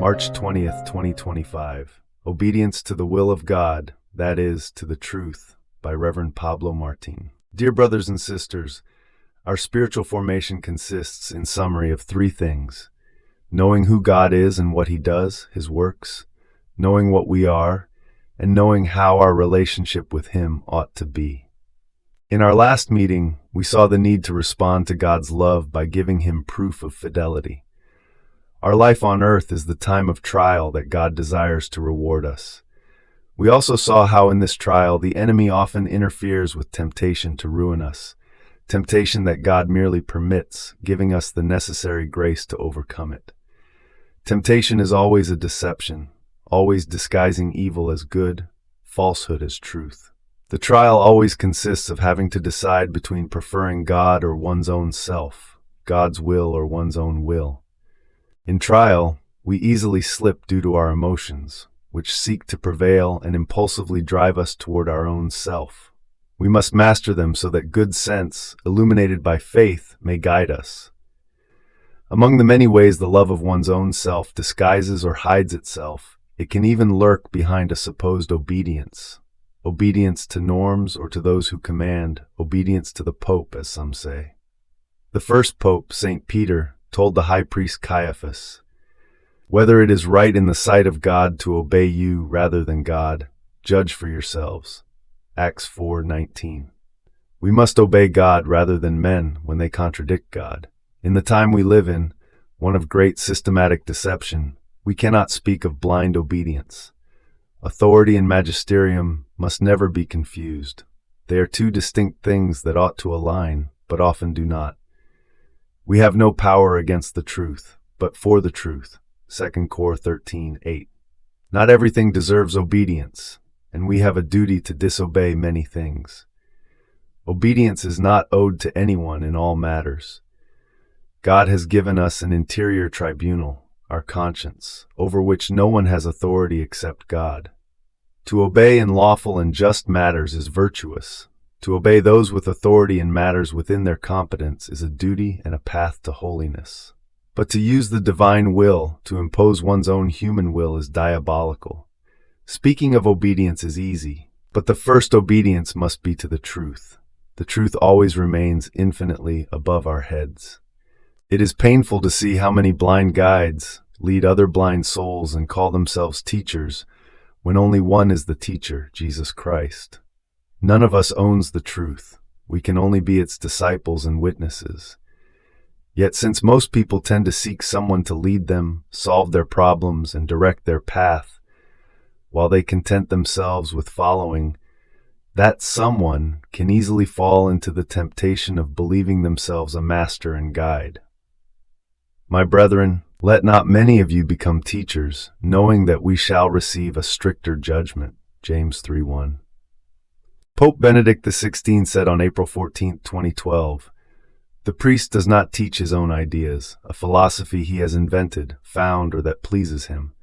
March 20th, 2025. Obedience to the Will of God, that is, to the Truth, by Reverend Pablo Martin. Dear brothers and sisters, our spiritual formation consists, in summary, of three things: knowing who God is and what He does, His works, knowing what we are, and knowing how our relationship with Him ought to be. In our last meeting, we saw the need to respond to God's love by giving Him proof of fidelity. Our life on earth is the time of trial that God desires to reward us. We also saw how in this trial the enemy often interferes with temptation to ruin us, temptation that God merely permits, giving us the necessary grace to overcome it. Temptation is always a deception, always disguising evil as good, falsehood as truth. The trial always consists of having to decide between preferring God or one's own self, God's will or one's own will. In trial, we easily slip due to our emotions, which seek to prevail and impulsively drive us toward our own self. We must master them so that good sense, illuminated by faith, may guide us. Among the many ways the love of one's own self disguises or hides itself, it can even lurk behind a supposed obedience. Obedience to norms or to those who command, obedience to the Pope, as some say. The first Pope, St. Peter, told the high priest Caiaphas, "Whether it is right in the sight of God to obey you rather than God, judge for yourselves." Acts 4:19. We must obey God rather than men when they contradict God. In the time we live in, one of great systematic deception, we cannot speak of blind obedience. Authority and magisterium must never be confused. They are two distinct things that ought to align, but often do not. We have no power against the truth, but for the truth. 2 Cor 13:8. Not everything deserves obedience, and we have a duty to disobey many things. Obedience is not owed to anyone in all matters. God has given us an interior tribunal, our conscience, over which no one has authority except God. To obey in lawful and just matters is virtuous. To obey those with authority in matters within their competence is a duty and a path to holiness. But to use the divine will to impose one's own human will is diabolical. Speaking of obedience is easy, but the first obedience must be to the truth. The truth always remains infinitely above our heads. It is painful to see how many blind guides lead other blind souls and call themselves teachers when only one is the teacher, Jesus Christ. None of us owns the truth. We can only be its disciples and witnesses. Yet since most people tend to seek someone to lead them, solve their problems, and direct their path, while they content themselves with following, that someone can easily fall into the temptation of believing themselves a master and guide. My brethren, let not many of you become teachers, knowing that we shall receive a stricter judgment. James 3:1. Pope Benedict XVI said on April 14, 2012, "The priest does not teach his own ideas, a philosophy he has invented, found, or that pleases him.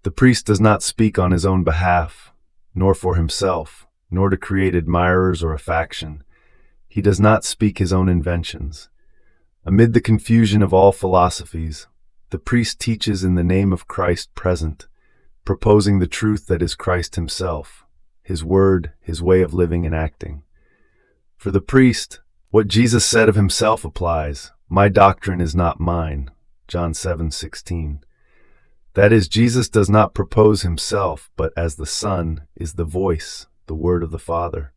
The priest does not speak on his own behalf, nor for himself, nor to create admirers or a faction. He does not speak his own inventions. Amid the confusion of all philosophies, the priest teaches in the name of Christ present, proposing the truth that is Christ himself, His word, His way of living and acting. For the priest, what Jesus said of himself applies. My doctrine is not mine. John 7:16. That is, Jesus does not propose himself, but as the Son is the voice, the word of the Father.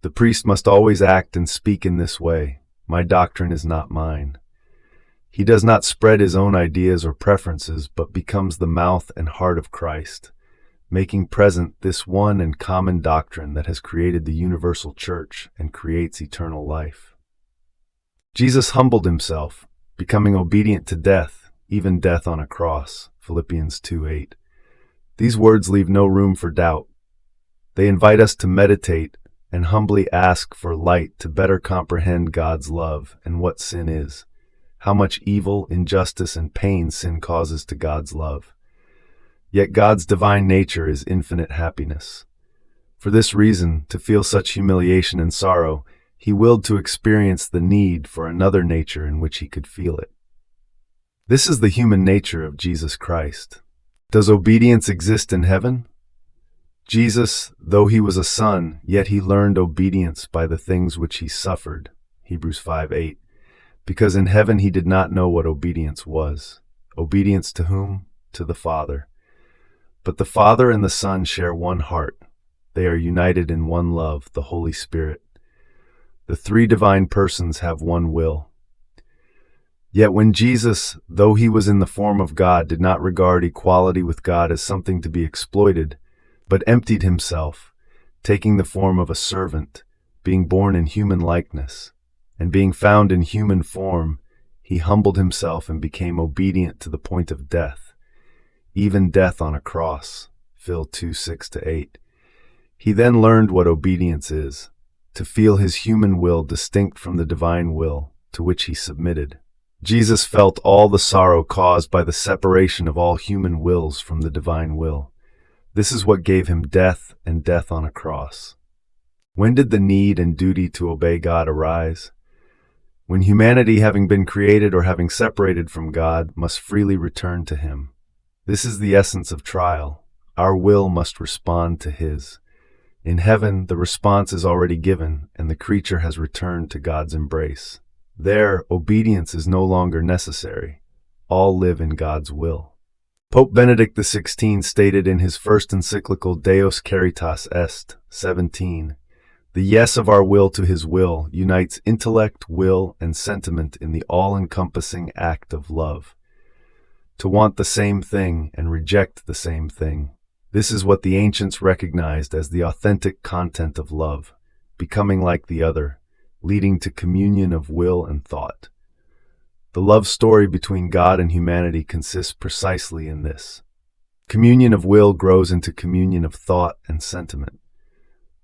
The priest must always act and speak in this way. My doctrine is not mine. He does not spread his own ideas or preferences, but becomes the mouth and heart of Christ, making present this one and common doctrine that has created the universal church and creates eternal life. Jesus humbled himself, becoming obedient to death, even death on a cross. Philippians 2:8. These words leave no room for doubt. They invite us to meditate and humbly ask for light to better comprehend God's love and what sin is, how much evil, injustice, and pain sin causes to God's love. Yet God's divine nature is infinite happiness. For this reason, to feel such humiliation and sorrow, He willed to experience the need for another nature in which He could feel it. This is the human nature of Jesus Christ. Does obedience exist in heaven? Jesus, though he was a son, yet he learned obedience by the things which he suffered. Hebrews 5:8. Because in heaven he did not know what obedience was. Obedience to whom? To the Father. But the Father and the Son share one heart. They are united in one love, the Holy Spirit. The three divine persons have one will. Yet when Jesus, though he was in the form of God, did not regard equality with God as something to be exploited, but emptied himself, taking the form of a servant, being born in human likeness, and being found in human form, he humbled himself and became obedient to the point of death, even death on a cross. Phil 2:6-8. He then learned what obedience is, to feel his human will distinct from the divine will, to which he submitted. Jesus felt all the sorrow caused by the separation of all human wills from the divine will. This is what gave him death and death on a cross. When did the need and duty to obey God arise? When humanity, having been created or having separated from God, must freely return to him. This is the essence of trial. Our will must respond to his. In heaven, the response is already given, and the creature has returned to God's embrace. There, obedience is no longer necessary. All live in God's will. Pope Benedict XVI stated in his first encyclical Deus Caritas Est, 17, "The yes of our will to his will unites intellect, will, and sentiment in the all-encompassing act of love. To want the same thing and reject the same thing. This is what the ancients recognized as the authentic content of love, becoming like the other, leading to communion of will and thought. The love story between God and humanity consists precisely in this. Communion of will grows into communion of thought and sentiment.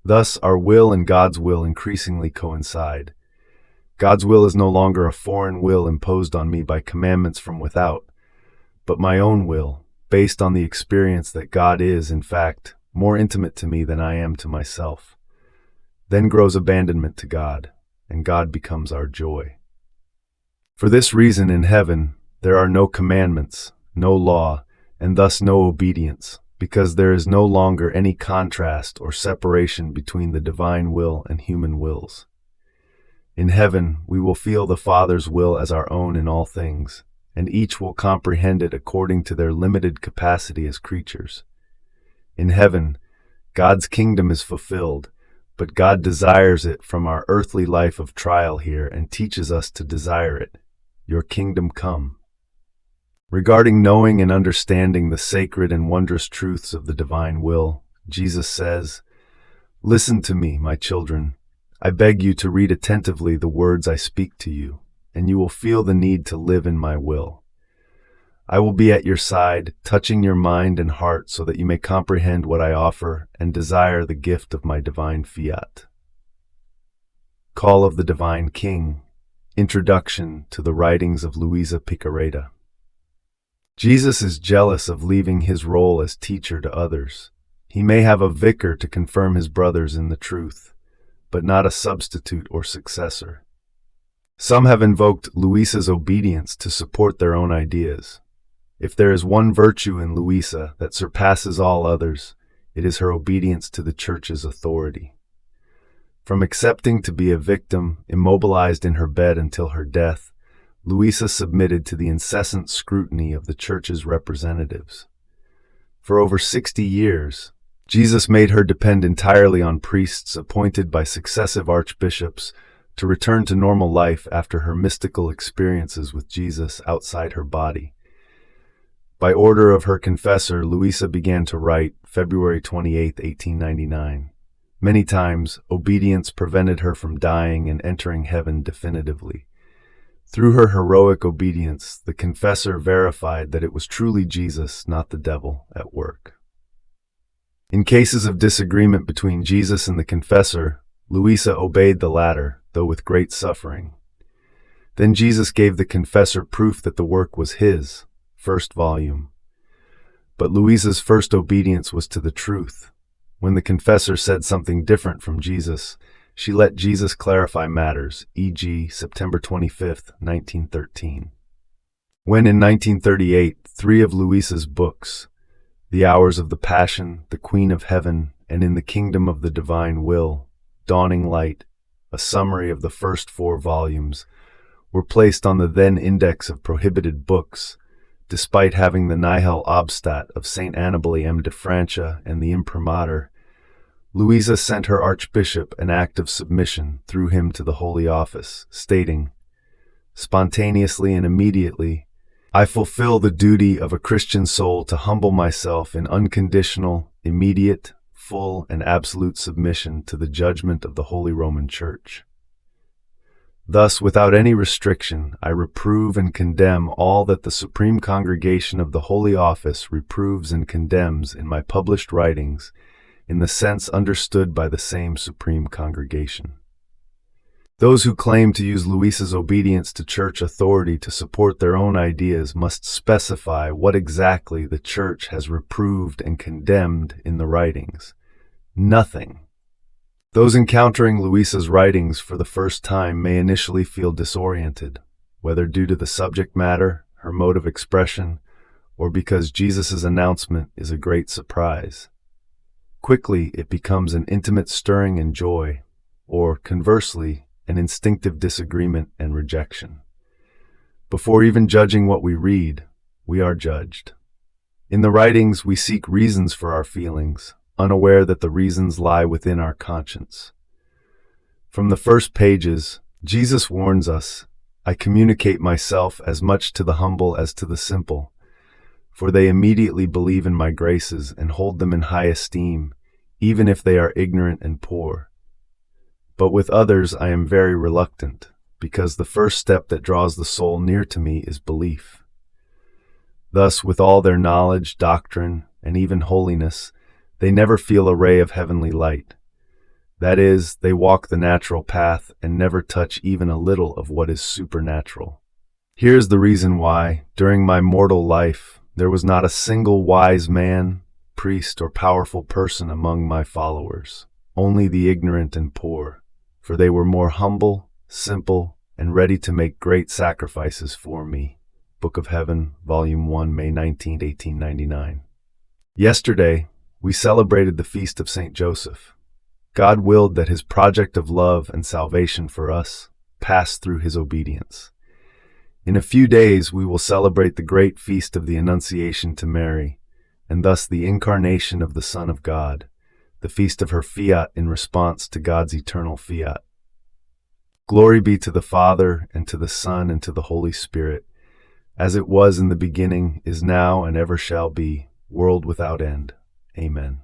Thus, our will and God's will increasingly coincide. God's will is no longer a foreign will imposed on me by commandments from without, but my own will, based on the experience that God is, in fact, more intimate to me than I am to myself. Then grows abandonment to God, and God becomes our joy. For this reason, in heaven, there are no commandments, no law, and thus no obedience, because there is no longer any contrast or separation between the divine will and human wills. In heaven, we will feel the Father's will as our own in all things, and each will comprehend it according to their limited capacity as creatures. In heaven, God's kingdom is fulfilled, but God desires it from our earthly life of trial here and teaches us to desire it. Your kingdom come. Regarding knowing and understanding the sacred and wondrous truths of the divine will, Jesus says, "Listen to me, my children. I beg you to read attentively the words I speak to you, and you will feel the need to live in my will. I will be at your side, touching your mind and heart so that you may comprehend what I offer and desire the gift of my divine fiat." Call of the Divine King. Introduction to the writings of Luisa Piccarreta. Jesus is jealous of leaving his role as teacher to others. He may have a vicar to confirm his brothers in the truth, but not a substitute or successor. Some have invoked Luisa's obedience to support their own ideas. If there is one virtue in Luisa that surpasses all others, it is her obedience to the Church's authority. From accepting to be a victim, immobilized in her bed until her death, Luisa submitted to the incessant scrutiny of the Church's representatives. For over 60 years, Jesus made her depend entirely on priests appointed by successive archbishops to return to normal life after her mystical experiences with Jesus outside her body. By order of her confessor, Luisa began to write February 28, 1899. Many times, obedience prevented her from dying and entering heaven definitively. Through her heroic obedience, the confessor verified that it was truly Jesus, not the devil, at work. In cases of disagreement between Jesus and the confessor, Luisa obeyed the latter, though with great suffering. Then Jesus gave the confessor proof that the work was his, first volume. But Luisa's first obedience was to the truth. When the confessor said something different from Jesus, she let Jesus clarify matters, e.g., September 25, 1913. When in 1938, three of Luisa's books, The Hours of the Passion, The Queen of Heaven, and In the Kingdom of the Divine Will, Dawning Light, a summary of the first 4 volumes, were placed on the then Index of Prohibited Books, despite having the Nihil Obstat of St. Annibale M. de Francia and the Imprimatur, Luisa sent her Archbishop an act of submission through him to the Holy Office, stating, spontaneously and immediately, I fulfill the duty of a Christian soul to humble myself in unconditional, immediate, full, and absolute submission to the judgment of the Holy Roman Church. Thus, without any restriction, I reprove and condemn all that the Supreme Congregation of the Holy Office reproves and condemns in my published writings, in the sense understood by the same Supreme Congregation. Those who claim to use Luisa's obedience to church authority to support their own ideas must specify what exactly the Church has reproved and condemned in the writings. Nothing. Those encountering Luisa's writings for the first time may initially feel disoriented, whether due to the subject matter, her mode of expression, or because Jesus' announcement is a great surprise. Quickly, it becomes an intimate stirring and joy, or, conversely, an instinctive disagreement and rejection. Before even judging what we read, we are judged. In the writings, we seek reasons for our feelings, unaware that the reasons lie within our conscience. From the first pages, Jesus warns us, I communicate myself as much to the humble as to the simple, for they immediately believe in my graces and hold them in high esteem, even if they are ignorant and poor. But with others I am very reluctant, because the first step that draws the soul near to me is belief. Thus, with all their knowledge, doctrine, and even holiness, they never feel a ray of heavenly light. That is, they walk the natural path and never touch even a little of what is supernatural. Here's the reason why, during my mortal life, there was not a single wise man, priest, or powerful person among my followers, only the ignorant and poor, for they were more humble, simple, and ready to make great sacrifices for me. Book of Heaven, Volume 1, May 19, 1899. Yesterday, we celebrated the feast of St. Joseph. God willed that his project of love and salvation for us pass through his obedience. In a few days, we will celebrate the great feast of the Annunciation to Mary, and thus the incarnation of the Son of God, the feast of her fiat in response to God's eternal fiat. Glory be to the Father, and to the Son, and to the Holy Spirit, as it was in the beginning, is now, and ever shall be, world without end. Amen.